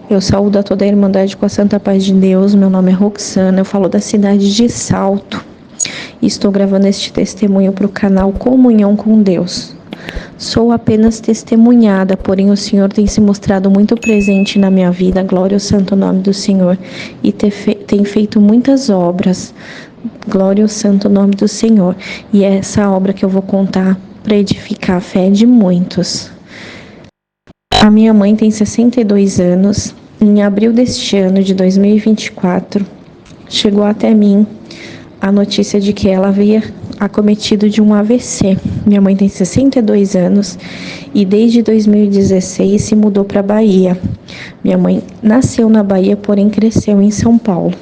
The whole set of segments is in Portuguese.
Eu saúdo a toda a Irmandade com a Santa Paz de Deus. Meu nome é Roxana, eu falo da cidade de Salto. E estou gravando este testemunho para o canal Comunhão com Deus. Sou apenas testemunhada, porém o Senhor tem se mostrado muito presente na minha vida, glória ao santo nome do Senhor, e tem feito muitas obras, glória ao santo nome do Senhor. E é essa obra que eu vou contar para edificar a fé de muitos. A minha mãe tem 62 anos. Em abril deste ano de 2024, chegou até mim a notícia de que ela havia acometido de um AVC. Minha mãe tem 62 anos e desde 2016 se mudou para a Bahia. Minha mãe nasceu na Bahia, porém cresceu em São Paulo.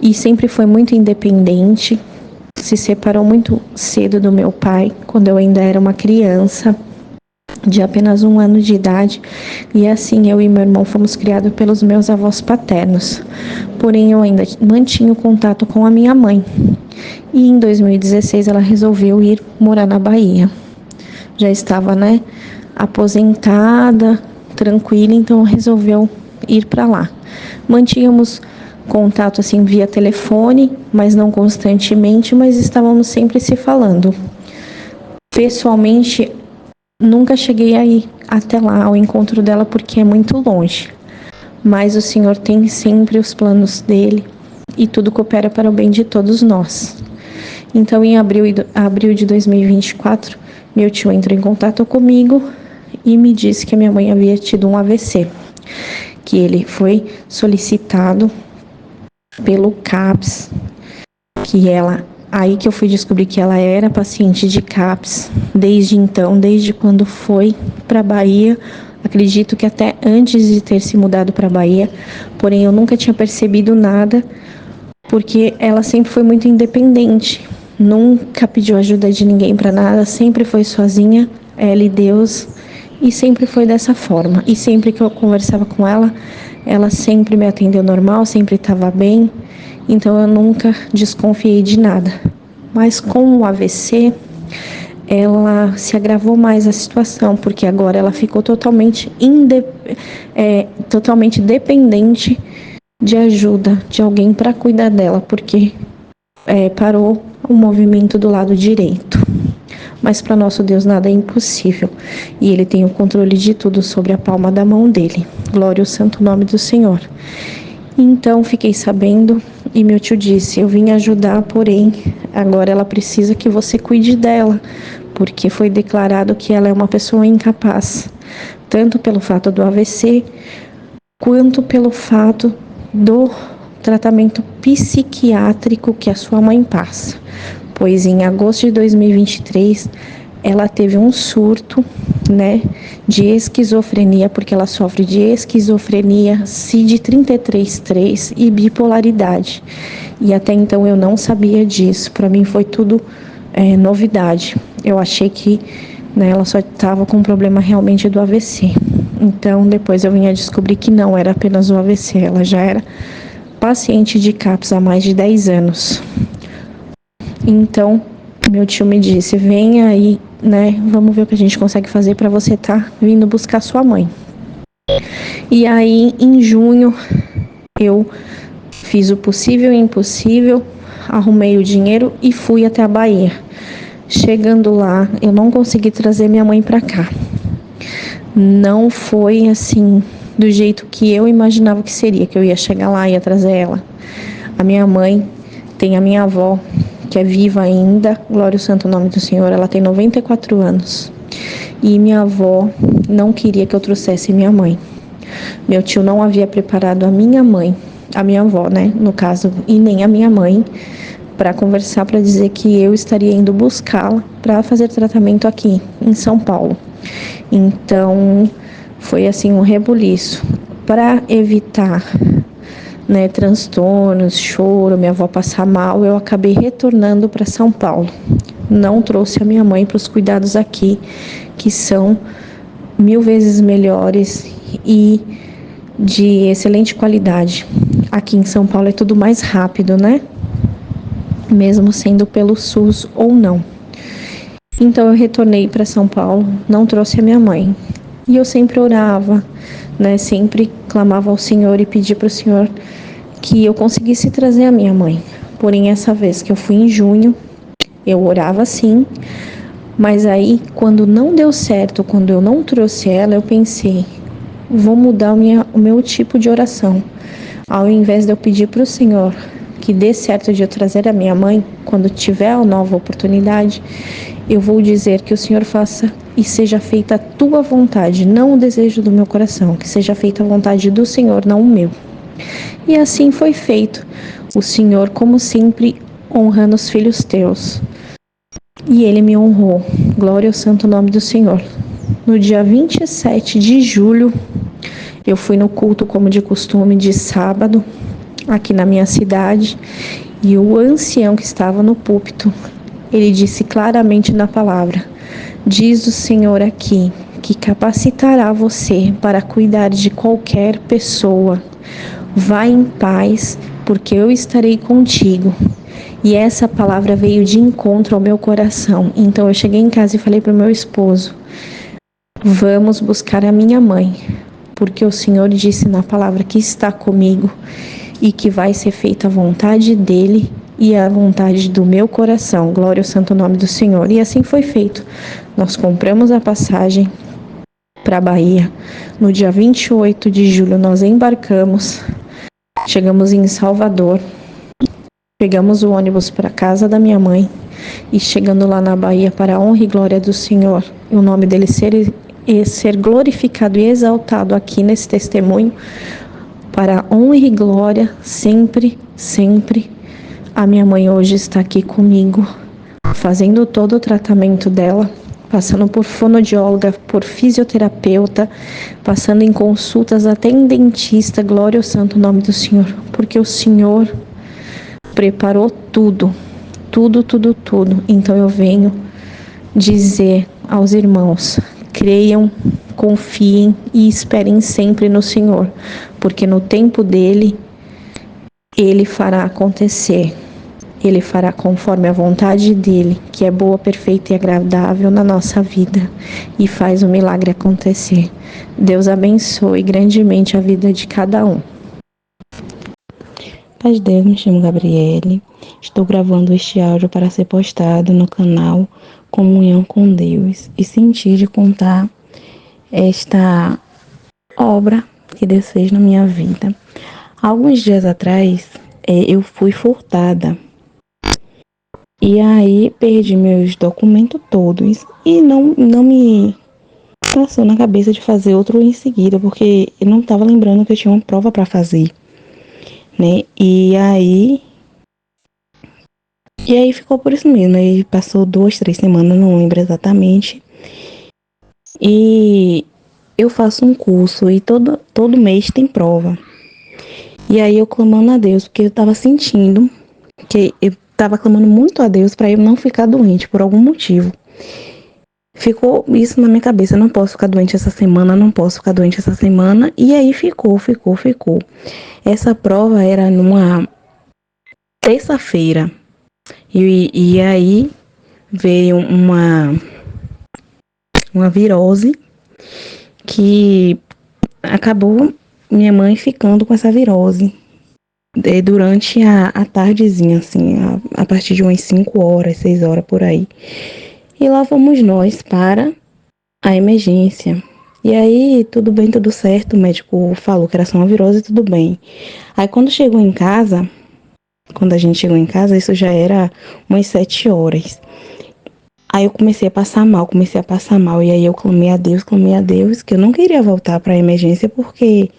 E sempre foi muito independente, se separou muito cedo do meu pai, quando eu ainda era uma criança, de apenas 1 ano de idade, e assim eu e meu irmão fomos criados pelos meus avós paternos. Porém, eu ainda mantinha o contato com a minha mãe. E em 2016 ela resolveu ir morar na Bahia. Já estava, aposentada, tranquila, então resolveu ir para lá. Mantínhamos contato assim via telefone, mas não constantemente, mas estávamos sempre se falando. Pessoalmente, nunca cheguei a ir até lá ao encontro dela porque é muito longe, mas o Senhor tem sempre os planos dele e tudo coopera para o bem de todos nós. Então, em abril de 2024, meu tio entrou em contato comigo e me disse que a minha mãe havia tido um AVC, que ele foi solicitado pelo CAPS, aí que eu fui descobrir que ela era paciente de CAPS. Desde então, desde quando foi para a Bahia, acredito que até antes de ter se mudado para a Bahia, porém eu nunca tinha percebido nada, porque ela sempre foi muito independente, nunca pediu ajuda de ninguém para nada, sempre foi sozinha, ela e Deus, e sempre foi dessa forma. E sempre que eu conversava com ela, ela sempre me atendeu normal, sempre estava bem. Então eu nunca desconfiei de nada. Mas com o AVC, ela se agravou mais a situação, porque agora ela ficou totalmente dependente de ajuda de alguém para cuidar dela, porque parou o movimento do lado direito. Mas para nosso Deus nada é impossível, e Ele tem o controle de tudo sobre a palma da mão dele. Glória ao santo nome do Senhor. Então fiquei sabendo e meu tio disse: eu vim ajudar, porém agora ela precisa que você cuide dela, porque foi declarado que ela é uma pessoa incapaz, tanto pelo fato do AVC, quanto pelo fato do tratamento psiquiátrico que a sua mãe passa. Pois em agosto de 2023 ela teve um surto, de esquizofrenia, porque ela sofre de esquizofrenia, CID-33-3 e bipolaridade. E até então eu não sabia disso, para mim foi tudo novidade. Eu achei que ela só estava com um problema realmente do AVC. Então depois eu vim a descobrir que não era apenas o AVC, ela já era paciente de CAPS há mais de 10 anos. Então meu tio me disse: vem aí, vamos ver o que a gente consegue fazer para você estar vindo buscar sua mãe. E aí, em junho, eu fiz o possível e o impossível, arrumei o dinheiro e fui até a Bahia. Chegando lá, eu não consegui trazer minha mãe para cá. Não foi assim, do jeito que eu imaginava que seria, que eu ia chegar lá e ia trazer ela. A minha mãe tem a minha avó, que é viva ainda, glória ao santo nome do Senhor, ela tem 94 anos. E minha avó não queria que eu trouxesse minha mãe. Meu tio não havia preparado a minha avó, no caso, e nem a minha mãe, para conversar, para dizer que eu estaria indo buscá-la para fazer tratamento aqui em São Paulo. Então, foi assim um rebuliço. Para evitar transtornos, choro, minha avó passar mal, eu acabei retornando para São Paulo. Não trouxe a minha mãe para os cuidados aqui, que são 1000 vezes melhores e de excelente qualidade. Aqui em São Paulo é tudo mais rápido, mesmo sendo pelo SUS ou não. Então eu retornei para São Paulo, não trouxe a minha mãe. E eu sempre orava, né? Sempre clamava ao Senhor e pedia para o Senhor que eu conseguisse trazer a minha mãe. Porém, essa vez que eu fui em junho, eu orava sim, mas aí quando não deu certo, quando eu não trouxe ela, eu pensei, vou mudar o meu tipo de oração. Ao invés de eu pedir para o Senhor que dê certo de eu trazer a minha mãe, quando tiver a nova oportunidade, eu vou dizer que o Senhor faça e seja feita a tua vontade, não o desejo do meu coração, que seja feita a vontade do Senhor, não o meu. E assim foi feito. O Senhor, como sempre, honrando os filhos teus. E ele me honrou. Glória ao santo nome do Senhor. No dia 27 de julho, eu fui no culto como de costume de sábado, aqui na minha cidade, e o ancião que estava no púlpito, ele disse claramente na palavra: diz o Senhor aqui, que capacitará você para cuidar de qualquer pessoa. Vá em paz, porque eu estarei contigo. E essa palavra veio de encontro ao meu coração. Então eu cheguei em casa e falei para o meu esposo: vamos buscar a minha mãe, porque o Senhor disse na palavra que está comigo e que vai ser feita a vontade dele e a vontade do meu coração. Glória ao santo nome do Senhor. E assim foi feito. Nós compramos a passagem para a Bahia. No dia 28 de julho nós embarcamos. Chegamos em Salvador. Pegamos o ônibus para a casa da minha mãe. E chegando lá na Bahia, para a honra e glória do Senhor, e o nome dele ser glorificado e exaltado aqui nesse testemunho, para a honra e glória, sempre, sempre, a minha mãe hoje está aqui comigo, fazendo todo o tratamento dela, passando por fonoaudióloga, por fisioterapeuta, passando em consultas até em dentista. Glória ao santo nome do Senhor, porque o Senhor preparou tudo, tudo, tudo, tudo. Então eu venho dizer aos irmãos: creiam, confiem e esperem sempre no Senhor, porque no tempo dele, ele fará acontecer. Ele fará conforme a vontade dele, que é boa, perfeita e agradável na nossa vida, e faz o milagre acontecer. Deus abençoe grandemente a vida de cada um. Paz de Deus, me chamo Gabriele. Estou gravando este áudio para ser postado no canal Comunhão com Deus e senti de contar esta obra que Deus fez na minha vida. Alguns dias atrás, eu fui furtada. E aí perdi meus documentos todos e não me passou na cabeça de fazer outro em seguida, porque eu não estava lembrando que eu tinha uma prova para fazer, né? E aí ficou por isso mesmo. Aí passou 2, 3 semanas, não lembro exatamente. E eu faço um curso e todo mês tem prova. E aí eu clamando a Deus, porque eu tava sentindo que eu tava clamando muito a Deus para eu não ficar doente por algum motivo. Ficou isso na minha cabeça: eu não posso ficar doente essa semana, não posso ficar doente essa semana. E aí ficou. Essa prova era numa terça-feira. E aí veio uma virose que acabou minha mãe ficando com essa virose durante a tardezinha, assim, a partir de umas 5 horas, 6 horas por aí. E lá fomos nós para a emergência. E aí, tudo bem, tudo certo, o médico falou que era só uma virose, tudo bem. Aí quando a gente chegou em casa, isso já era umas 7 horas. Aí eu comecei a passar mal, e aí eu clamei a Deus, que eu não queria voltar para a emergência porque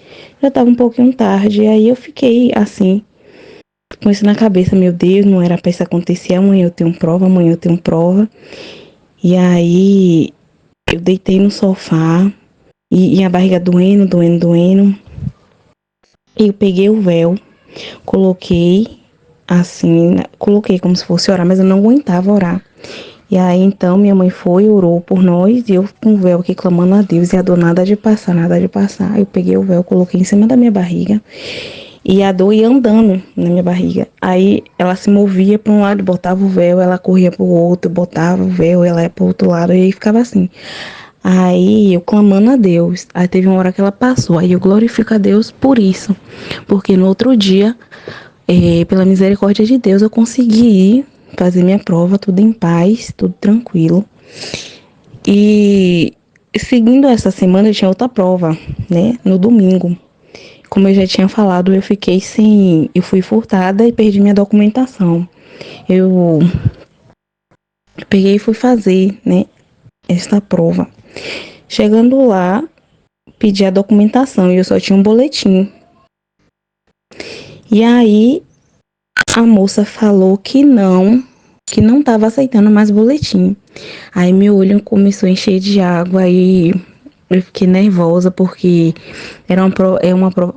já estava um pouquinho tarde. E aí eu fiquei assim, com isso na cabeça: meu Deus, não era para isso acontecer, amanhã eu tenho prova. E aí eu deitei no sofá e a barriga doendo. Eu peguei o véu, coloquei assim, coloquei como se fosse orar, mas eu não aguentava orar. E aí então minha mãe foi, orou por nós, e eu com o véu aqui clamando a Deus, e a dor nada de passar. Eu peguei o véu, coloquei em cima da minha barriga, e a dor ia andando na minha barriga. Aí ela se movia para um lado, botava o véu, ela corria para o outro, botava o véu, ela ia para o outro lado, e aí ficava assim. Aí eu clamando a Deus. Aí teve uma hora que ela passou. Aí eu glorifico a Deus por isso. Porque no outro dia, pela misericórdia de Deus, eu consegui ir fazer minha prova, tudo em paz, tudo tranquilo. E seguindo essa semana, eu tinha outra prova, né? No domingo. Como eu já tinha falado, eu fiquei sem. Eu fui furtada e perdi minha documentação. Eu peguei e fui fazer, né? Essa prova. Chegando lá, pedi a documentação e eu só tinha um boletim. E aí a moça falou que não estava aceitando mais boletim. Aí meu olho começou a encher de água e eu fiquei nervosa porque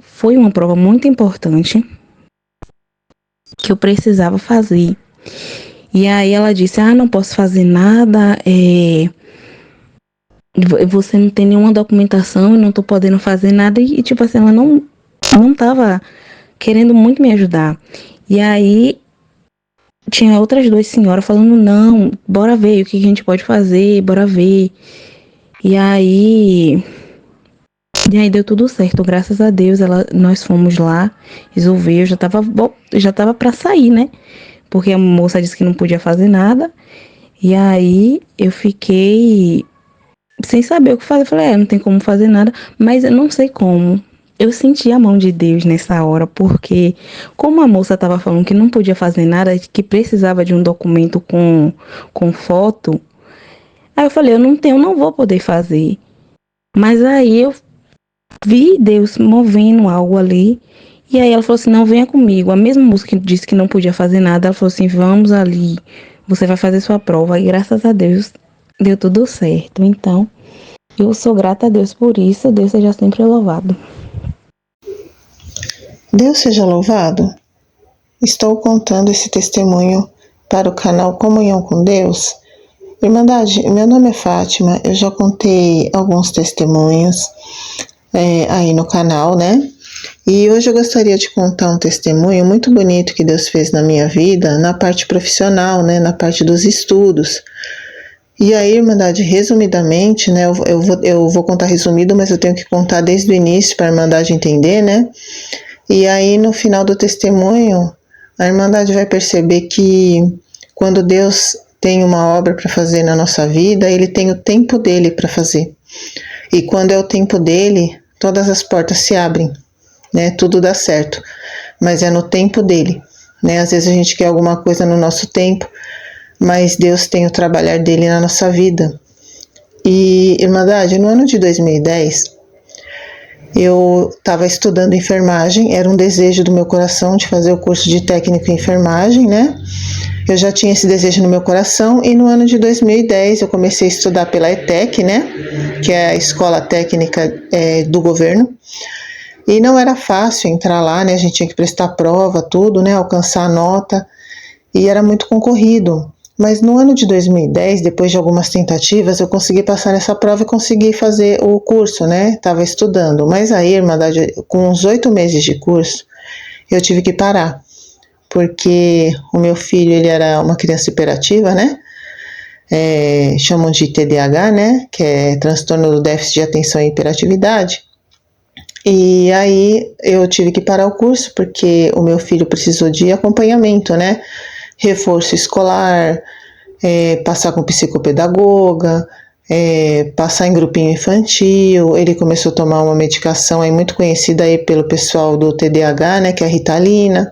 foi uma prova muito importante que eu precisava fazer. E aí ela disse, não posso fazer nada, você não tem nenhuma documentação, eu não tô podendo fazer nada. E tipo assim, ela não tava querendo muito me ajudar. E aí tinha outras duas senhoras falando, não, bora ver o que a gente pode fazer, bora ver. E aí deu tudo certo, graças a Deus, nós fomos lá, resolveu, já tava para sair, né? Porque a moça disse que não podia fazer nada. E aí eu fiquei sem saber o que fazer. Eu falei, não tem como fazer nada, mas eu não sei como. Eu senti a mão de Deus nessa hora, porque como a moça estava falando que não podia fazer nada, que precisava de um documento com foto, aí eu falei, não vou poder fazer. Mas aí eu vi Deus movendo algo ali, e aí ela falou assim, não, venha comigo. A mesma moça que disse que não podia fazer nada, ela falou assim, vamos ali, você vai fazer sua prova. E graças a Deus, deu tudo certo. Então, eu sou grata a Deus por isso, Deus seja sempre louvado. Deus seja louvado. Estou contando esse testemunho para o canal Comunhão com Deus. Irmandade, meu nome é Fátima, eu já contei alguns testemunhos aí no canal, né? E hoje eu gostaria de contar um testemunho muito bonito que Deus fez na minha vida, na parte profissional, né? Na parte dos estudos. E aí, Irmandade, resumidamente, né? Eu vou contar resumido, mas eu tenho que contar desde o início para a Irmandade entender, né? E aí, no final do testemunho, a Irmandade vai perceber que quando Deus tem uma obra para fazer na nossa vida, Ele tem o tempo dele para fazer. E quando é o tempo dele, todas as portas se abrem, né? Tudo dá certo, mas é no tempo dele, né? Às vezes a gente quer alguma coisa no nosso tempo, mas Deus tem o trabalhar dele na nossa vida. E, Irmandade, no ano de 2010, eu estava estudando enfermagem, era um desejo do meu coração de fazer o curso de técnico em enfermagem, né? Eu já tinha esse desejo no meu coração e no ano de 2010 eu comecei a estudar pela ETEC, né? Que é a Escola Técnica do Governo. E não era fácil entrar lá, né? A gente tinha que prestar prova, tudo, né? Alcançar a nota. E era muito concorrido. Mas no ano de 2010, depois de algumas tentativas, eu consegui passar nessa prova e consegui fazer o curso, né? Estava estudando. Mas aí, Irmandade, com uns 8 meses de curso, eu tive que parar. Porque o meu filho, ele era uma criança hiperativa, né? Chamam de TDAH, né? Que é transtorno do déficit de atenção e hiperatividade. E aí eu tive que parar o curso porque o meu filho precisou de acompanhamento, né? Reforço escolar, passar com psicopedagoga, passar em grupinho infantil. Ele começou a tomar uma medicação aí muito conhecida aí pelo pessoal do TDAH, né? Que é a Ritalina.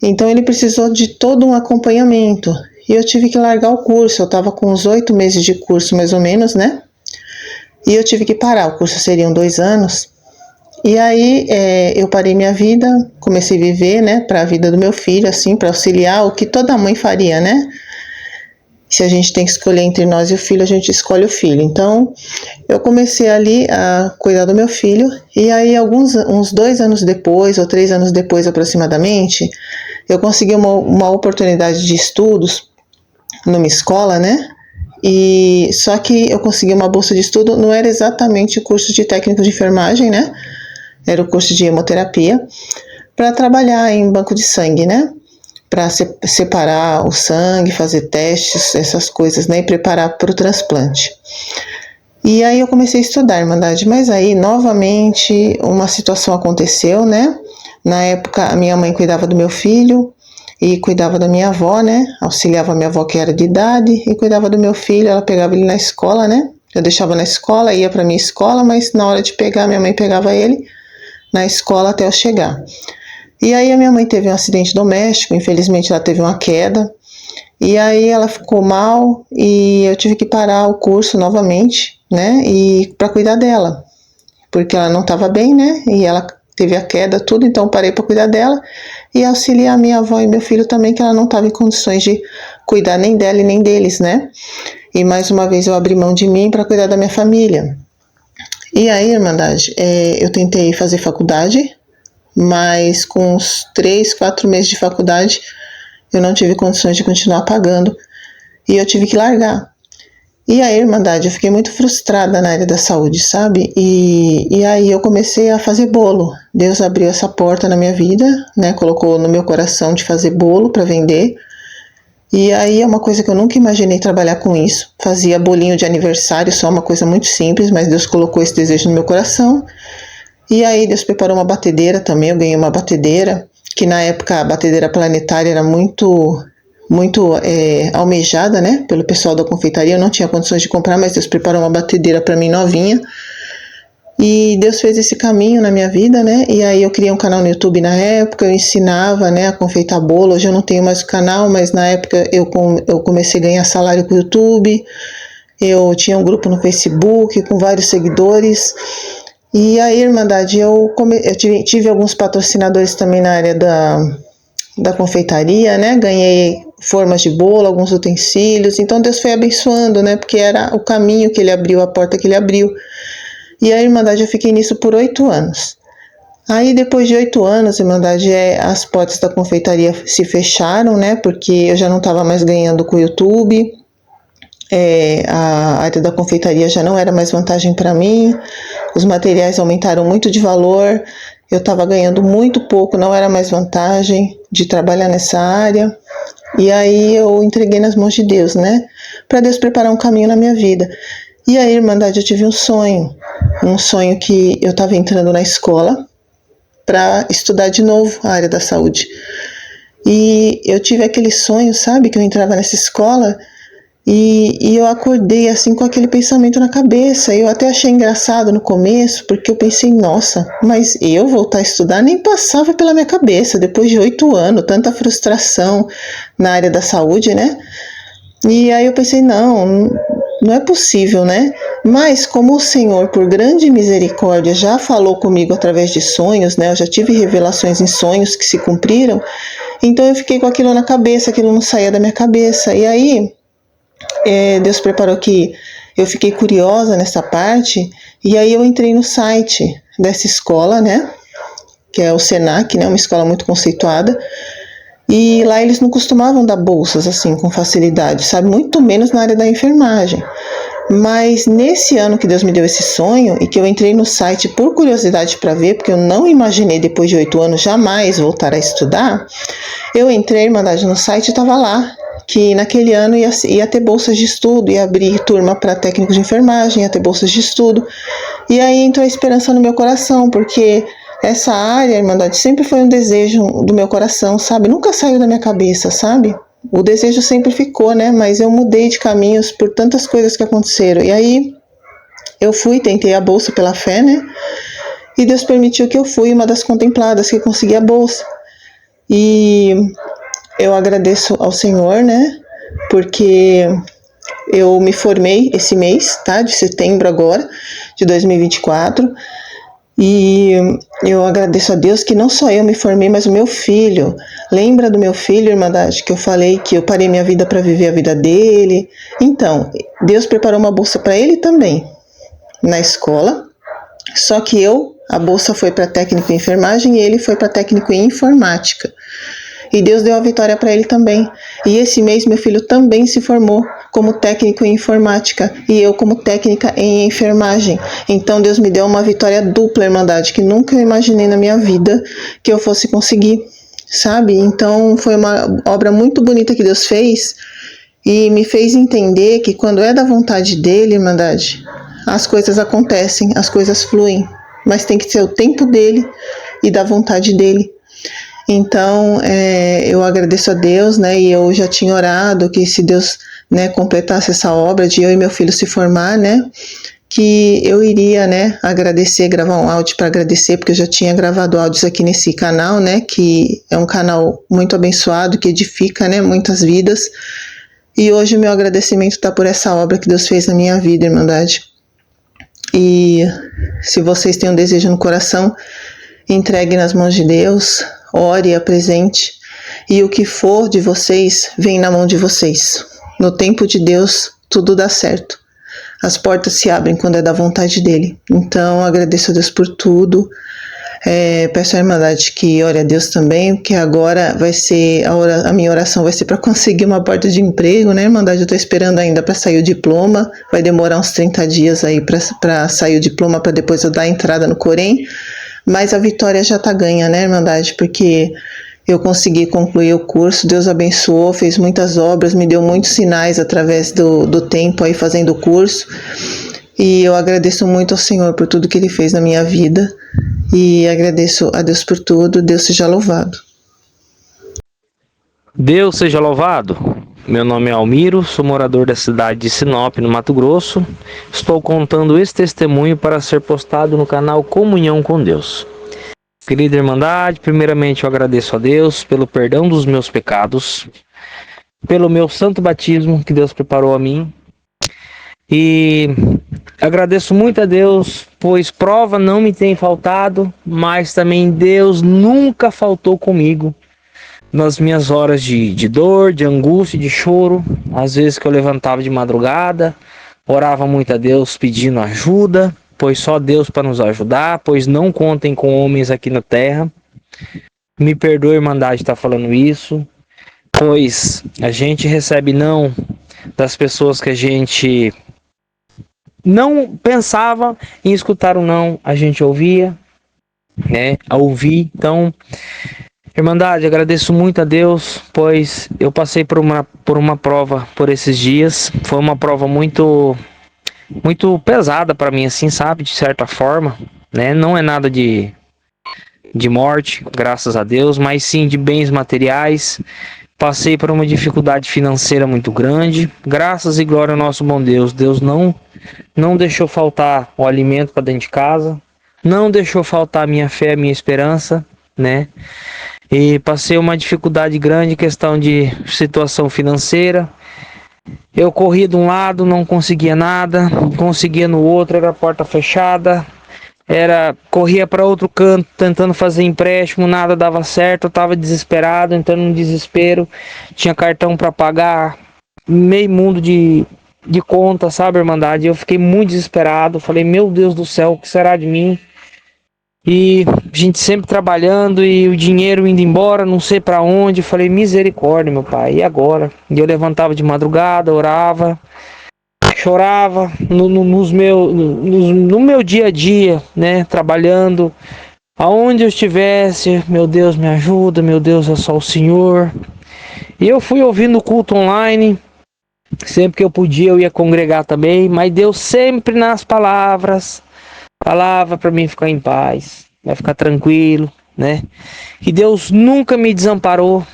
Então ele precisou de todo um acompanhamento. E eu tive que largar o curso. Eu estava com uns 8 meses de curso, mais ou menos, né? E eu tive que parar. O curso seriam 2 anos. E aí eu parei minha vida, comecei a viver, né, para a vida do meu filho, assim, para auxiliar o que toda mãe faria, né? Se a gente tem que escolher entre nós e o filho, a gente escolhe o filho. Então, eu comecei ali a cuidar do meu filho, e aí uns 2 anos depois, ou 3 anos depois aproximadamente, eu consegui uma oportunidade de estudos numa escola, né? E só que eu consegui uma bolsa de estudo, não era exatamente o curso de técnico de enfermagem, né? Era o curso de hemoterapia, para trabalhar em banco de sangue, né? Para separar o sangue, fazer testes, essas coisas, né? E preparar para o transplante. E aí eu comecei a estudar, Irmandade, mas aí novamente uma situação aconteceu, né? Na época a minha mãe cuidava do meu filho e cuidava da minha avó, né? Auxiliava a minha avó que era de idade e cuidava do meu filho, ela pegava ele na escola, né? Eu deixava na escola, ia para minha escola, mas na hora de pegar, minha mãe pegava ele na escola até eu chegar. E aí a minha mãe teve um acidente doméstico, infelizmente ela teve uma queda, e aí ela ficou mal e eu tive que parar o curso novamente, né? E para cuidar dela, porque ela não estava bem, né? E ela teve a queda, tudo, então parei para cuidar dela e auxiliar a minha avó e meu filho também, que ela não estava em condições de cuidar nem dela e nem deles, né? E mais uma vez eu abri mão de mim para cuidar da minha família. E aí, Irmandade, eu tentei fazer faculdade, mas com uns 3, 4 meses de faculdade eu não tive condições de continuar pagando e eu tive que largar. E aí, Irmandade, eu fiquei muito frustrada na área da saúde, sabe? E aí eu comecei a fazer bolo. Deus abriu essa porta na minha vida, né? Colocou no meu coração de fazer bolo para vender. E aí é uma coisa que eu nunca imaginei trabalhar com isso. Fazia bolinho de aniversário, só uma coisa muito simples, mas Deus colocou esse desejo no meu coração. E aí Deus preparou uma batedeira também, eu ganhei uma batedeira, que na época a batedeira planetária era muito almejada, né, pelo pessoal da confeitaria. Eu não tinha condições de comprar, mas Deus preparou uma batedeira para mim novinha. E Deus fez esse caminho na minha vida, né? E aí eu criei um canal no YouTube na época, eu ensinava, né, a confeitar bolo. Hoje eu não tenho mais o canal, mas na época eu comecei a ganhar salário com o YouTube. Eu tinha um grupo no Facebook com vários seguidores. E aí, Irmandade, eu tive alguns patrocinadores também na área da confeitaria, né? Ganhei formas de bolo, alguns utensílios. Então Deus foi abençoando, né? Porque era o caminho que Ele abriu, a porta que Ele abriu. E a Irmandade, eu fiquei nisso por 8 anos. Aí, depois de 8 anos, Irmandade, as portas da confeitaria se fecharam, né? Porque eu já não estava mais ganhando com o YouTube. A área da confeitaria já não era mais vantagem para mim. Os materiais aumentaram muito de valor. Eu estava ganhando muito pouco, não era mais vantagem de trabalhar nessa área. E aí eu entreguei nas mãos de Deus, né? Para Deus preparar um caminho na minha vida. E aí, Irmandade, eu tive um sonho que eu estava entrando na escola para estudar de novo a área da saúde. E eu tive aquele sonho, sabe, que eu entrava nessa escola e eu acordei assim com aquele pensamento na cabeça. Eu até achei engraçado no começo, porque eu pensei, nossa, mas eu voltar a estudar nem passava pela minha cabeça, depois de 8 anos, tanta frustração na área da saúde, né? E aí eu pensei, não é possível, né? Mas como o Senhor, por grande misericórdia, já falou comigo através de sonhos, né? Eu já tive revelações em sonhos que se cumpriram, então eu fiquei com aquilo na cabeça, aquilo não saía da minha cabeça. E aí, Deus preparou que eu fiquei curiosa nessa parte, e aí eu entrei no site dessa escola, né? Que é o Senac, né? Uma escola muito conceituada. E lá eles não costumavam dar bolsas assim com facilidade, sabe? Muito menos na área da enfermagem. Mas nesse ano que Deus me deu esse sonho e que eu entrei no site por curiosidade para ver, porque eu não imaginei depois de 8 anos jamais voltar a estudar, eu entrei, Irmandade, no site e estava lá que naquele ano ia ter bolsas de estudo, ia abrir turma para técnicos de enfermagem, ia ter bolsas de estudo. E aí entrou a esperança no meu coração, porque essa área, Irmandade, sempre foi um desejo do meu coração, sabe? Nunca saiu da minha cabeça, sabe? O desejo sempre ficou, né? Mas eu mudei de caminhos por tantas coisas que aconteceram. E aí eu tentei a bolsa pela fé, né? E Deus permitiu que eu fui uma das contempladas que consegui a bolsa. E eu agradeço ao Senhor, né? Porque eu me formei esse mês, tá? De setembro agora, de 2024. E eu agradeço a Deus que não só eu me formei, mas o meu filho. Lembra do meu filho, Irmandade, que eu falei que eu parei minha vida para viver a vida dele? Então, Deus preparou uma bolsa para ele também, na escola. Só que a bolsa foi para técnico em enfermagem e ele foi para técnico em informática. E Deus deu a vitória para ele também. E esse mês meu filho também se formou como técnico em informática e eu como técnica em enfermagem. Então Deus me deu uma vitória dupla, Irmandade, que nunca eu imaginei na minha vida que eu fosse conseguir, sabe? Então foi uma obra muito bonita que Deus fez e me fez entender que quando é da vontade dele, Irmandade, as coisas acontecem, as coisas fluem, mas tem que ser o tempo dele e da vontade dele. Então, eu agradeço a Deus, né, e eu já tinha orado que se Deus, né, completasse essa obra de eu e meu filho se formar, né, que eu iria, né, agradecer, gravar um áudio para agradecer, porque eu já tinha gravado áudios aqui nesse canal, né, que é um canal muito abençoado, que edifica, né, muitas vidas. E hoje o meu agradecimento está por essa obra que Deus fez na minha vida, Irmandade. E se vocês têm um desejo no coração, entregue nas mãos de Deus, ore, apresente, e o que for de vocês, vem na mão de vocês. No tempo de Deus, tudo dá certo. As portas se abrem quando é da vontade dele. Então, agradeço a Deus por tudo. Peço à Irmandade que ore a Deus também, porque agora vai ser, a minha oração vai ser para conseguir uma porta de emprego, né, Irmandade? Eu estou esperando ainda para sair o diploma, vai demorar uns 30 dias aí para sair o diploma, para depois eu dar a entrada no Corém, mas a vitória já está ganha, né, Irmandade? Porque eu consegui concluir o curso, Deus abençoou, fez muitas obras, me deu muitos sinais através do tempo aí fazendo o curso, e eu agradeço muito ao Senhor por tudo que Ele fez na minha vida, e agradeço a Deus por tudo. Deus seja louvado. Deus seja louvado. Meu nome é Almiro, sou morador da cidade de Sinop, no Mato Grosso. Estou contando esse testemunho para ser postado no canal Comunhão com Deus. Querida Irmandade, primeiramente eu agradeço a Deus pelo perdão dos meus pecados, pelo meu santo batismo que Deus preparou a mim. E agradeço muito a Deus, pois prova não me tem faltado, mas também Deus nunca faltou comigo nas minhas horas de dor, de angústia, de choro. Às vezes que eu levantava de madrugada, orava muito a Deus pedindo ajuda, pois só Deus para nos ajudar, pois não contem com homens aqui na terra. Me perdoe, Irmandade, estar falando isso, pois a gente recebe não das pessoas que a gente não pensava em escutar o não, a gente ouvia, né, a ouvir. Então, Irmandade, agradeço muito a Deus, pois eu passei por uma prova por esses dias. Foi uma prova muito pesada para mim, assim, sabe, de certa forma, né? Não é nada de morte, graças a Deus, mas sim de bens materiais. Passei por uma dificuldade financeira muito grande. Graças e glória ao nosso bom Deus. Deus não deixou faltar o alimento para dentro de casa. Não deixou faltar a minha fé, a minha esperança, né? E passei uma dificuldade grande em questão de situação financeira. Eu corria de um lado, não conseguia nada. Conseguia no outro, era porta fechada. Corria para outro canto tentando fazer empréstimo, nada dava certo, eu estava desesperado, entrando no desespero, tinha cartão para pagar, meio mundo de conta, sabe, Irmandade? Eu fiquei muito desesperado, falei, meu Deus do céu, o que será de mim? E a gente sempre trabalhando e o dinheiro indo embora, não sei para onde, falei, misericórdia, meu pai, e agora? E eu levantava de madrugada, orava, chorava no meu dia a dia, né, trabalhando, aonde eu estivesse, meu Deus me ajuda, meu Deus é só o Senhor. E eu fui ouvindo o culto online, sempre que eu podia eu ia congregar também, mas Deus sempre nas palavras, falava para mim ficar em paz, vai ficar tranquilo, né, que Deus nunca me desamparou.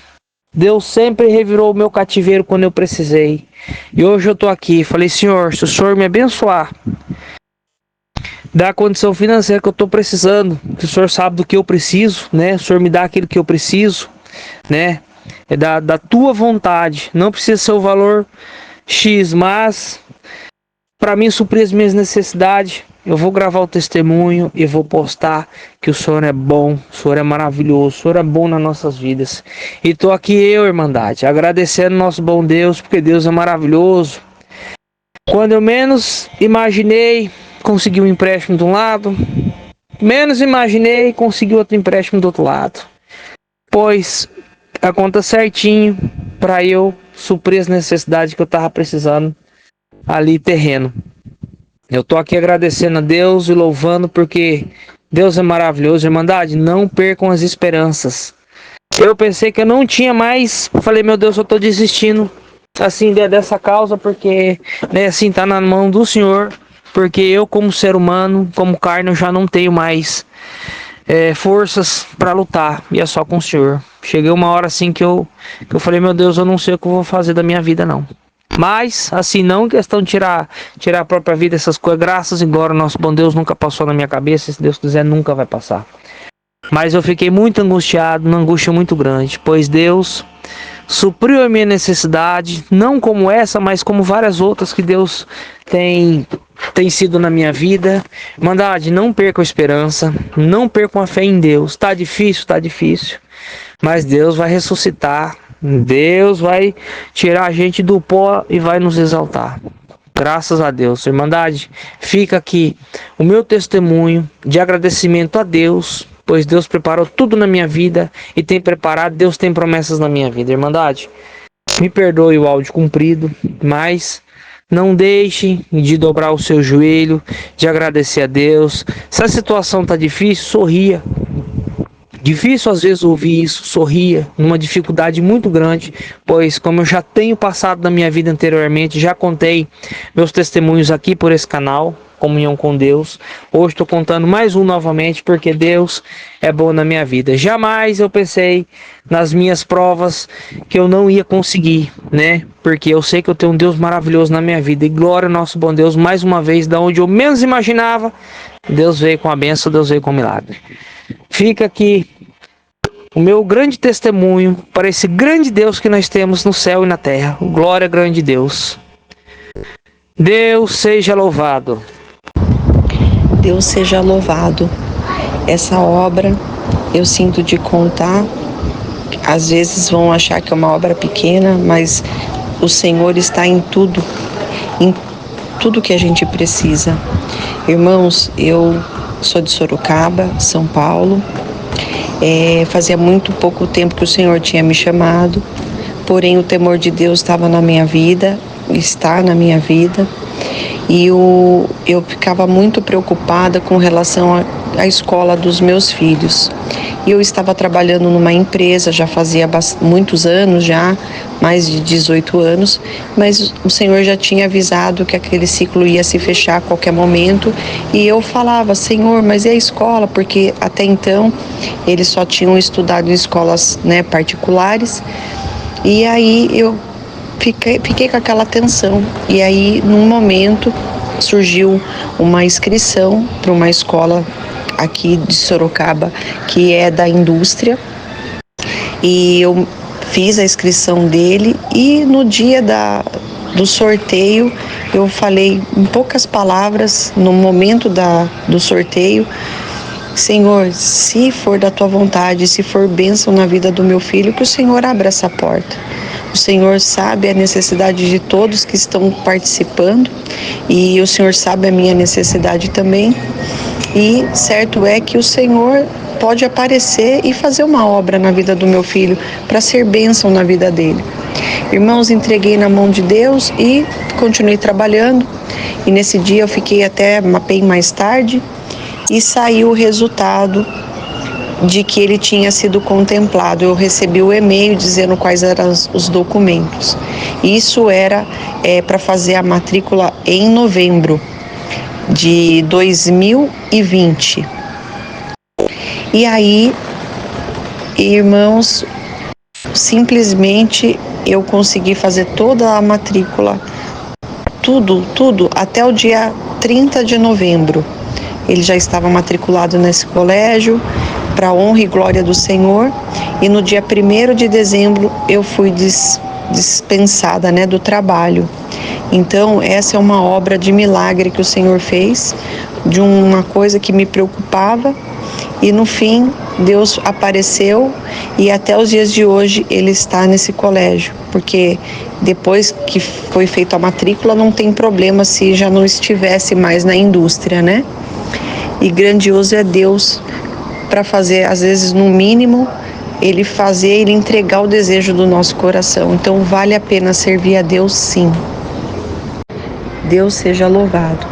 Deus sempre revirou o meu cativeiro quando eu precisei. E hoje eu tô aqui, falei, Senhor, se o Senhor me abençoar, da condição financeira que eu tô precisando, que o Senhor sabe do que eu preciso, né? O Senhor me dá aquilo que eu preciso, né? É da tua vontade. Não precisa ser o valor X, mas para mim suprir as minhas necessidades, eu vou gravar o testemunho e vou postar que o Senhor é bom, o Senhor é maravilhoso, o Senhor é bom nas nossas vidas. E tô aqui eu, Irmandade, agradecendo nosso bom Deus, porque Deus é maravilhoso. Quando eu menos imaginei, consegui um empréstimo de um lado, menos imaginei, consegui outro empréstimo do outro lado. Pois a conta certinho para eu suprir as necessidades que eu tava precisando ali terreno. Eu tô aqui agradecendo a Deus e louvando porque Deus é maravilhoso. Irmandade, não percam as esperanças. Eu pensei que eu não tinha mais, falei, meu Deus, eu tô desistindo assim dessa causa porque, né, assim, tá na mão do Senhor. porque eu, como ser humano, como carne, eu já não tenho mais forças para lutar, e é só com o Senhor. Cheguei uma hora assim que eu falei, meu Deus, eu não sei o que eu vou fazer da minha vida, não. Mas, assim, não questão de tirar a própria vida, essas coisas, graças e glória, nosso bom Deus nunca passou na minha cabeça, se Deus quiser, nunca vai passar. Mas eu fiquei muito angustiado, uma angústia muito grande, pois Deus supriu a minha necessidade, não como essa, mas como várias outras que Deus tem sido na minha vida. Irmandade, não percam a esperança, não percam a fé em Deus. Tá difícil, mas Deus vai ressuscitar, Deus vai tirar a gente do pó e vai nos exaltar. Graças a Deus. Irmandade, fica aqui o meu testemunho de agradecimento a Deus, pois Deus preparou tudo na minha vida e tem preparado, Deus tem promessas na minha vida. Irmandade, me perdoe o áudio comprido, mas não deixe de dobrar o seu joelho, de agradecer a Deus. Se a situação está difícil, sorria. Difícil às vezes ouvir isso, sorria, numa dificuldade muito grande, pois como eu já tenho passado na minha vida anteriormente, já contei meus testemunhos aqui por esse canal, Comunhão com Deus. Hoje estou contando mais um novamente, porque Deus é bom na minha vida. Jamais eu pensei nas minhas provas que eu não ia conseguir, né? Porque eu sei que eu tenho um Deus maravilhoso na minha vida. E glória ao nosso bom Deus, mais uma vez, da onde eu menos imaginava, Deus veio com a bênção, Deus veio com o milagre. Fica aqui o meu grande testemunho para esse grande Deus que nós temos no céu e na terra. Glória, grande Deus. Deus seja louvado. Deus seja louvado. Essa obra, eu sinto de contar, às vezes vão achar que é uma obra pequena, mas o Senhor está em tudo que a gente precisa. Irmãos, eu sou de Sorocaba, São Paulo. Fazia muito pouco tempo que o Senhor tinha me chamado, porém o temor de Deus estava na minha vida, está na minha vida, e eu ficava muito preocupada com relação à escola dos meus filhos. E eu estava trabalhando numa empresa, já fazia muitos anos, já mais de 18 anos, mas o Senhor já tinha avisado que aquele ciclo ia se fechar a qualquer momento, e eu falava, Senhor, mas e a escola? Porque até então eles só tinham estudado em escolas, né, particulares, e aí eu fiquei com aquela tensão. E aí, num momento, surgiu uma inscrição para uma escola aqui de Sorocaba, que é da indústria, e eu fiz a inscrição dele, e no dia do sorteio, eu falei em poucas palavras, no momento do sorteio, Senhor, se for da tua vontade, se for bênção na vida do meu filho, que o Senhor abra essa porta. O Senhor sabe a necessidade de todos que estão participando, e o Senhor sabe a minha necessidade também, e certo é que o Senhor pode aparecer e fazer uma obra na vida do meu filho, para ser bênção na vida dele. Irmãos, entreguei na mão de Deus e continuei trabalhando, e nesse dia eu fiquei até bem mais tarde, e saiu o resultado de que ele tinha sido contemplado. Eu recebi o e-mail dizendo quais eram os documentos. Isso era para fazer a matrícula em novembro de 2020. E aí, irmãos, simplesmente eu consegui fazer toda a matrícula, tudo, até o dia 30 de novembro. Ele já estava matriculado nesse colégio, para a honra e glória do Senhor, e no dia 1º de dezembro eu fui dispensada, né, do trabalho. Então, essa é uma obra de milagre que o Senhor fez, de uma coisa que me preocupava, e no fim, Deus apareceu, e até os dias de hoje ele está nesse colégio, porque depois que foi feita a matrícula, não tem problema se já não estivesse mais na indústria, né? E grandioso é Deus para fazer, às vezes, no mínimo, ele entregar o desejo do nosso coração. Então, vale a pena servir a Deus, sim. Deus seja louvado.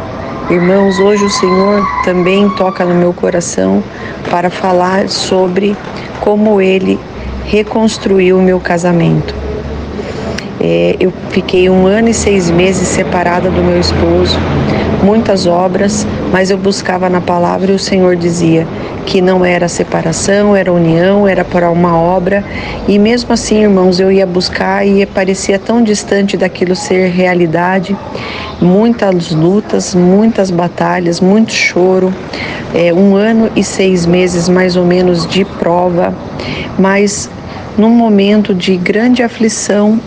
Irmãos, hoje o Senhor também toca no meu coração para falar sobre como Ele reconstruiu o meu casamento. Eu fiquei 1 ano e 6 meses separada do meu esposo, muitas obras, mas eu buscava na palavra e o Senhor dizia que não era separação, era união, era para uma obra. E mesmo assim, irmãos, eu ia buscar e parecia tão distante daquilo ser realidade. Muitas lutas, muitas batalhas, muito choro, 1 ano e 6 meses mais ou menos de prova, mas num momento de grande aflição,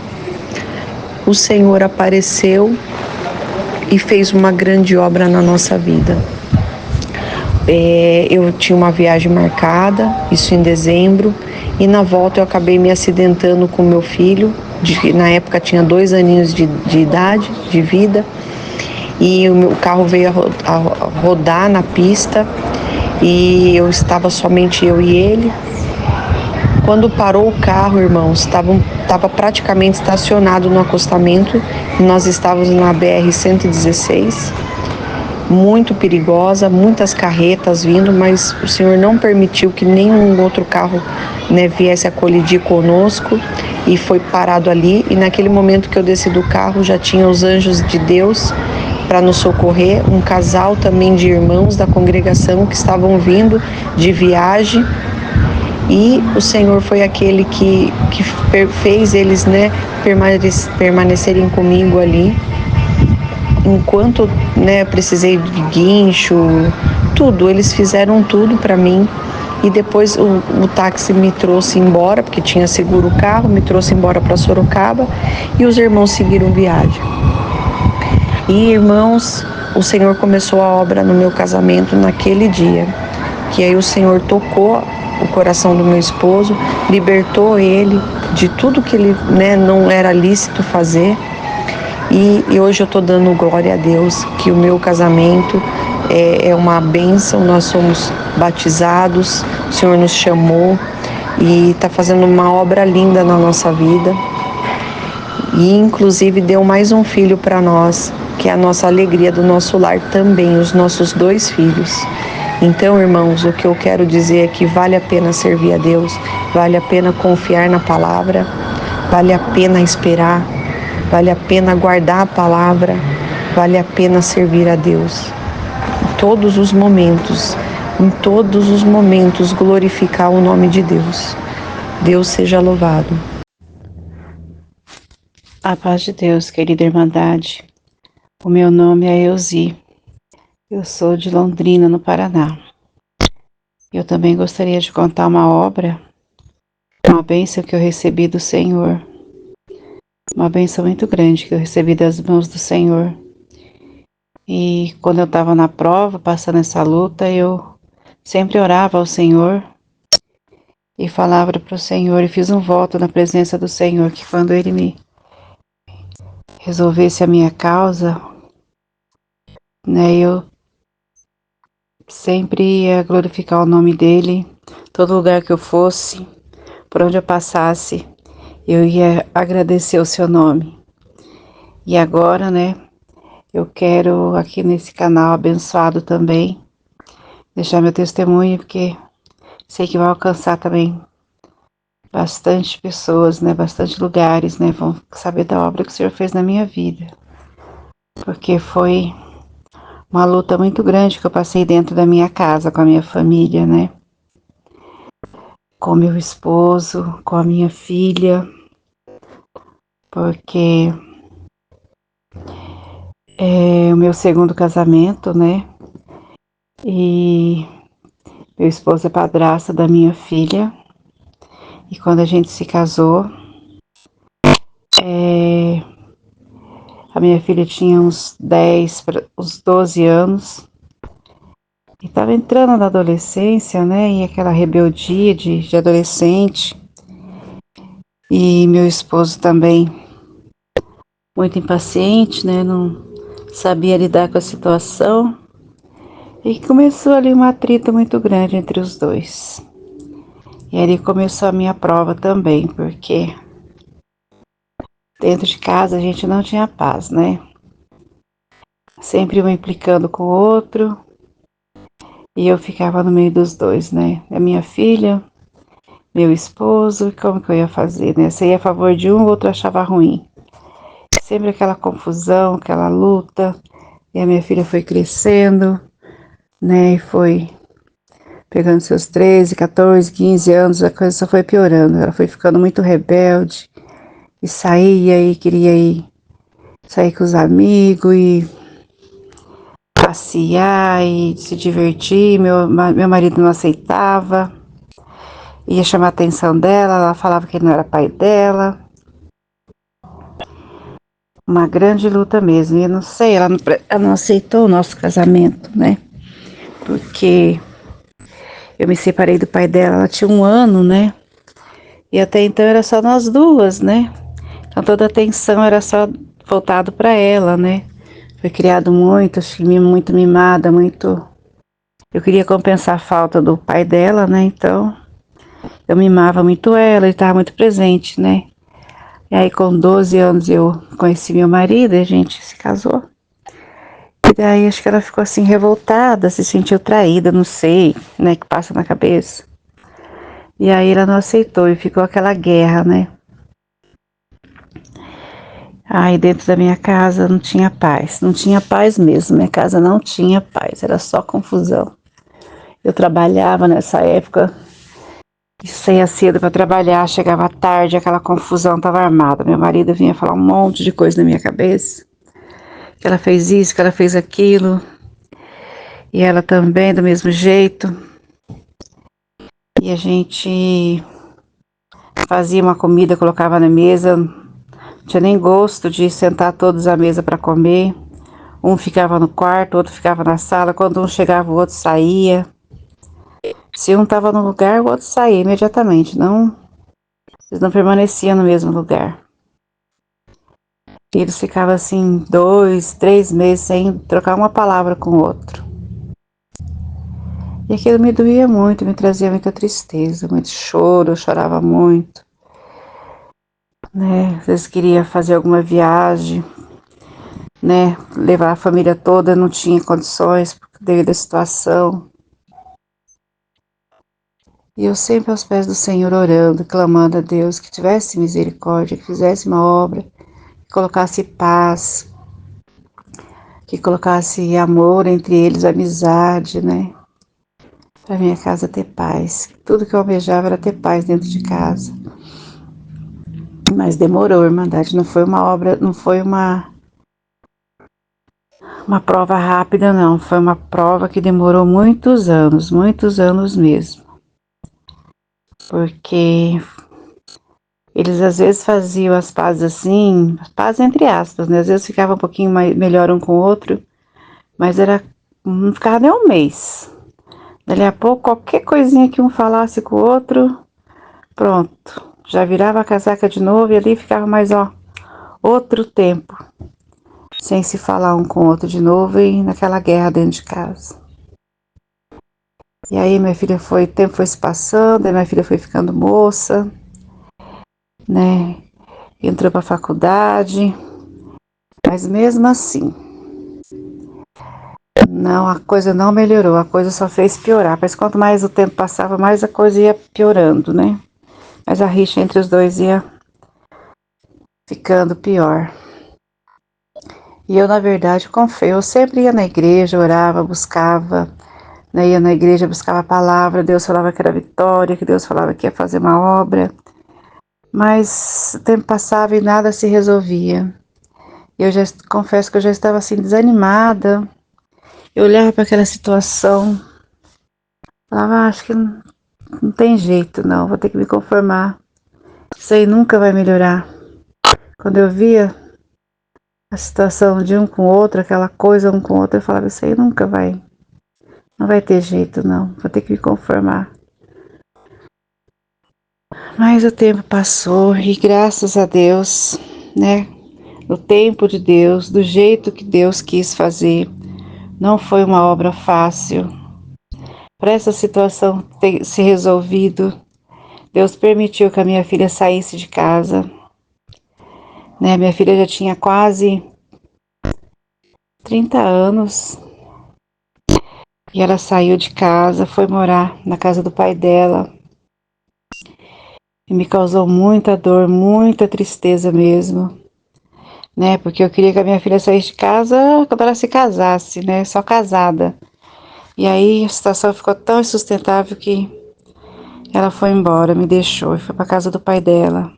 o Senhor apareceu e fez uma grande obra na nossa vida. Eu tinha uma viagem marcada, isso em dezembro, e na volta eu acabei me acidentando com meu filho, na época tinha 2 aninhos de idade, de vida, e o meu carro veio a rodar na pista e eu estava somente eu e ele. Quando parou o carro, irmãos, estava praticamente estacionado no acostamento. Nós estávamos na BR-116, muito perigosa, muitas carretas vindo, mas o Senhor não permitiu que nenhum outro carro, viesse a colidir conosco e foi parado ali. E naquele momento que eu desci do carro, já tinha os anjos de Deus para nos socorrer, um casal também de irmãos da congregação que estavam vindo de viagem. E o Senhor foi aquele que fez eles, permanecerem comigo ali. Enquanto, precisei de guincho, tudo, eles fizeram tudo para mim. E depois o táxi me trouxe embora, porque tinha seguro o carro, me trouxe embora para Sorocaba e os irmãos seguiram viagem. E, irmãos, o Senhor começou a obra no meu casamento naquele dia, que aí o Senhor tocou o coração do meu esposo, libertou ele de tudo que ele, não era lícito fazer. E hoje eu estou dando glória a Deus que o meu casamento é uma bênção. Nós somos batizados, o Senhor nos chamou e está fazendo uma obra linda na nossa vida. E inclusive deu mais um filho para nós, que é a nossa alegria do nosso lar também, os nossos 2 filhos. Então, irmãos, o que eu quero dizer é que vale a pena servir a Deus, vale a pena confiar na palavra, vale a pena esperar, vale a pena guardar a palavra, vale a pena servir a Deus. Em todos os momentos, glorificar o nome de Deus. Deus seja louvado. A paz de Deus, querida Irmandade. O meu nome é Elzi. Eu sou de Londrina, no Paraná. Eu também gostaria de contar uma obra, uma bênção que eu recebi do Senhor. Uma bênção muito grande que eu recebi das mãos do Senhor. E quando eu estava na prova, passando essa luta, eu sempre orava ao Senhor e falava para o Senhor e fiz um voto na presença do Senhor, que quando Ele me resolvesse a minha causa, eu sempre ia glorificar o nome dEle, todo lugar que eu fosse, por onde eu passasse, eu ia agradecer o seu nome. E agora, eu quero aqui nesse canal abençoado também, deixar meu testemunho, porque sei que vai alcançar também bastante pessoas, bastante lugares, vão saber da obra que o Senhor fez na minha vida. Porque foi uma luta muito grande que eu passei dentro da minha casa, com a minha família, com meu esposo, com a minha filha, porque é o meu segundo casamento, e meu esposo é padrasto da minha filha, e quando a gente se casou, a minha filha tinha uns 12 anos, e estava entrando na adolescência, e aquela rebeldia de adolescente. E meu esposo também, muito impaciente, não sabia lidar com a situação. E começou ali um atrito muito grande entre os dois. E ali começou a minha prova também, porque dentro de casa a gente não tinha paz, Sempre um implicando com o outro. E eu ficava no meio dos dois, A minha filha, meu esposo, como que eu ia fazer, Se ia a favor de um, o outro achava ruim. sempre aquela confusão, aquela luta. E a minha filha foi crescendo, né, e foi pegando seus 13, 14, 15 anos, a coisa só foi piorando. Ela foi ficando muito rebelde e saía e queria ir sair com os amigos e passear e se divertir. Meu marido não aceitava, ia chamar a atenção dela, ela falava que ele não era pai dela. Uma grande luta mesmo. E eu não sei, ela não aceitou o nosso casamento, né? Porque eu me separei do pai dela, ela tinha 1 ano, né? E até então era só nós duas, né? Então toda a atenção era só voltado para ela, né? Foi criado muito, muito mimada, muito. Eu queria compensar a falta do pai dela, né? Então eu mimava muito ela, ele estava muito presente, né? E aí com 12 anos eu conheci meu marido e a gente se casou. E daí acho que ela ficou assim revoltada, se sentiu traída, não sei, né? Que passa na cabeça. E aí ela não aceitou e ficou aquela guerra, né? Aí dentro da minha casa não tinha paz, não tinha paz mesmo, minha casa não tinha paz, era só confusão. Eu trabalhava nessa época, saía cedo para trabalhar, chegava tarde, aquela confusão estava armada. Meu marido vinha falar um monte de coisa na minha cabeça, que ela fez isso, que ela fez aquilo, e ela também do mesmo jeito. E a gente fazia uma comida, colocava na mesa, não tinha nem gosto de sentar todos à mesa para comer. Um ficava no quarto, outro ficava na sala. Quando um chegava, o outro saía. Se um estava no lugar, o outro saía imediatamente. Não, eles não permaneciam no mesmo lugar. E eles ficavam assim 2, 3 meses sem trocar uma palavra com o outro. E aquilo me doía muito, me trazia muita tristeza, muito choro, eu chorava muito. Né? Às vezes queria fazer alguma viagem, né? Levar a família toda, não tinha condições devido à situação. E eu sempre aos pés do Senhor orando, clamando a Deus que tivesse misericórdia, que fizesse uma obra, que colocasse paz, que colocasse amor entre eles, amizade, né? Para minha casa ter paz. Tudo que eu almejava era ter paz dentro de casa. Mas demorou, Irmandade, não foi uma obra, não foi uma prova rápida, não. Foi uma prova que demorou muitos anos mesmo. Porque eles às vezes faziam as pazes assim, paz entre aspas, né? Às vezes ficava um pouquinho melhor um com o outro, mas não ficava nem um mês. Dali a pouco, qualquer coisinha que um falasse com o outro, pronto, já virava a casaca de novo e ali ficava mais, outro tempo, sem se falar um com o outro de novo e naquela guerra dentro de casa. E aí o tempo foi se passando, aí minha filha foi ficando moça, né? Entrou para a faculdade, mas mesmo assim, não, a coisa não melhorou, a coisa só fez piorar. Mas quanto mais o tempo passava, mais a coisa ia piorando, né? Mas a rixa entre os dois ia ficando pior. E eu, na verdade, confesso, eu sempre ia na igreja, orava, buscava, né? Ia na igreja, buscava a palavra, Deus falava que era vitória, que Deus falava que ia fazer uma obra. Mas o tempo passava e nada se resolvia. Eu já confesso que eu já estava assim desanimada. Eu olhava para aquela situação, falava, acho que não tem jeito não, vou ter que me conformar. Isso aí nunca vai melhorar. Quando eu via a situação de um com o outro, aquela coisa um com o outro, eu falava, isso aí não vai ter jeito não, vou ter que me conformar. Mas o tempo passou e graças a Deus, né, no tempo de Deus, do jeito que Deus quis fazer, não foi uma obra fácil. Para essa situação ter se resolvido, Deus permitiu que a minha filha saísse de casa. Né? Minha filha já tinha quase 30 anos e ela saiu de casa, foi morar na casa do pai dela. E me causou muita dor, muita tristeza mesmo. né? Porque eu queria que a minha filha saísse de casa quando ela se casasse, né? Só casada. E aí a situação ficou tão insustentável que ela foi embora, me deixou e foi para casa do pai dela.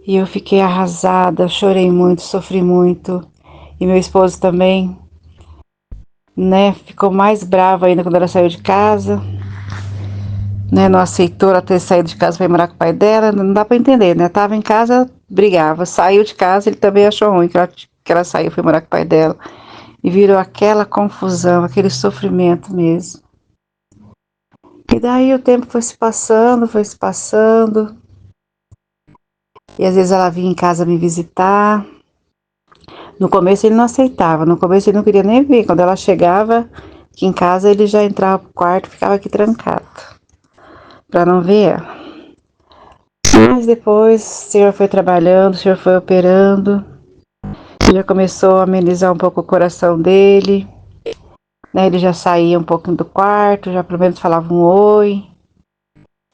E eu fiquei arrasada, chorei muito, sofri muito. E meu esposo também, né? Ficou mais bravo ainda quando ela saiu de casa, né? Não aceitou ela ter saído de casa para ir morar com o pai dela. Não dá para entender, né? Tava em casa, brigava. Saiu de casa, ele também achou ruim que ela saiu, foi morar com o pai dela. E virou aquela confusão, aquele sofrimento mesmo. E daí o tempo foi se passando, foi se passando. E às vezes ela vinha em casa me visitar. No começo ele não aceitava, no começo ele não queria nem ver. Quando ela chegava aqui em casa, ele já entrava pro quarto e ficava aqui trancado, para não ver ela. Mas depois o Senhor foi trabalhando, o Senhor foi operando. Já começou a amenizar um pouco o coração dele, né? Ele já saía um pouquinho do quarto, já pelo menos falava um oi.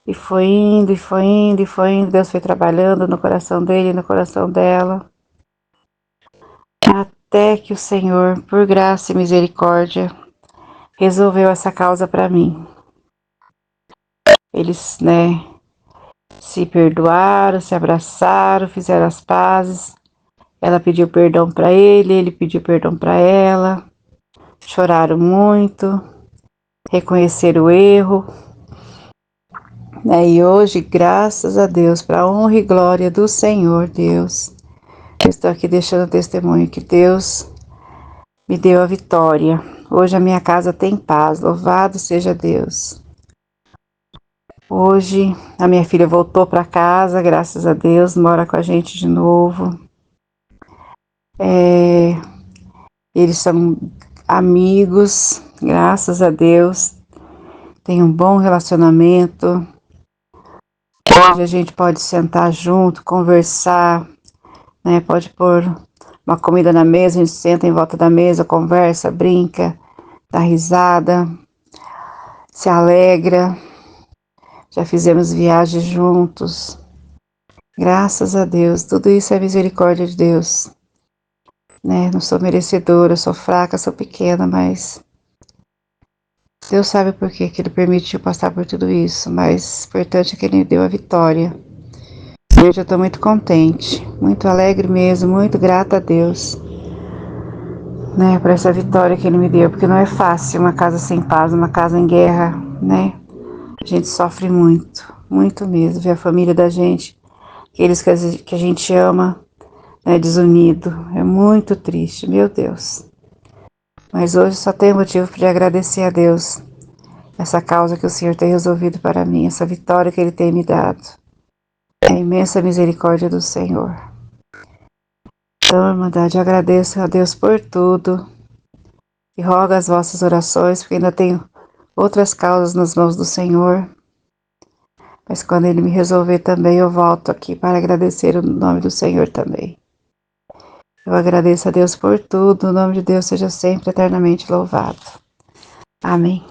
E foi indo, e foi indo, e foi indo. Deus foi trabalhando no coração dele e no coração dela. Até que o Senhor, por graça e misericórdia, resolveu essa causa para mim. Eles, né, se perdoaram, se abraçaram, fizeram as pazes. Ela pediu perdão para ele pediu perdão para ela. Choraram muito, reconheceram o erro. E hoje, graças a Deus, para a honra e glória do Senhor Deus, eu estou aqui deixando testemunho que Deus me deu a vitória. Hoje a minha casa tem paz, louvado seja Deus. Hoje a minha filha voltou para casa, graças a Deus, mora com a gente de novo. Eles são amigos, graças a Deus, tem um bom relacionamento. Hoje a gente pode sentar junto, conversar, né? Pode pôr uma comida na mesa, a gente senta em volta da mesa, conversa, brinca, dá risada, se alegra. Já fizemos viagens juntos. Graças a Deus, tudo isso é misericórdia de Deus, né? Não sou merecedora, sou fraca, sou pequena, mas Deus sabe por que Ele permitiu passar por tudo isso, mas o importante é que Ele me deu a vitória. Hoje eu estou muito contente, muito alegre mesmo, muito grata a Deus, né? Por essa vitória que Ele me deu, porque não é fácil uma casa sem paz, uma casa em guerra, né? A gente sofre muito, muito mesmo, ver a família da gente, aqueles que a gente ama, né, desunido, é muito triste, meu Deus. Mas hoje só tenho motivo para agradecer a Deus essa causa que o Senhor tem resolvido para mim, essa vitória que Ele tem me dado. É a imensa misericórdia do Senhor. Então, irmandade, eu agradeço a Deus por tudo e rogo as vossas orações, porque ainda tenho outras causas nas mãos do Senhor. Mas quando Ele me resolver também, eu volto aqui para agradecer o nome do Senhor também. Eu agradeço a Deus por tudo, o nome de Deus seja sempre eternamente louvado. Amém.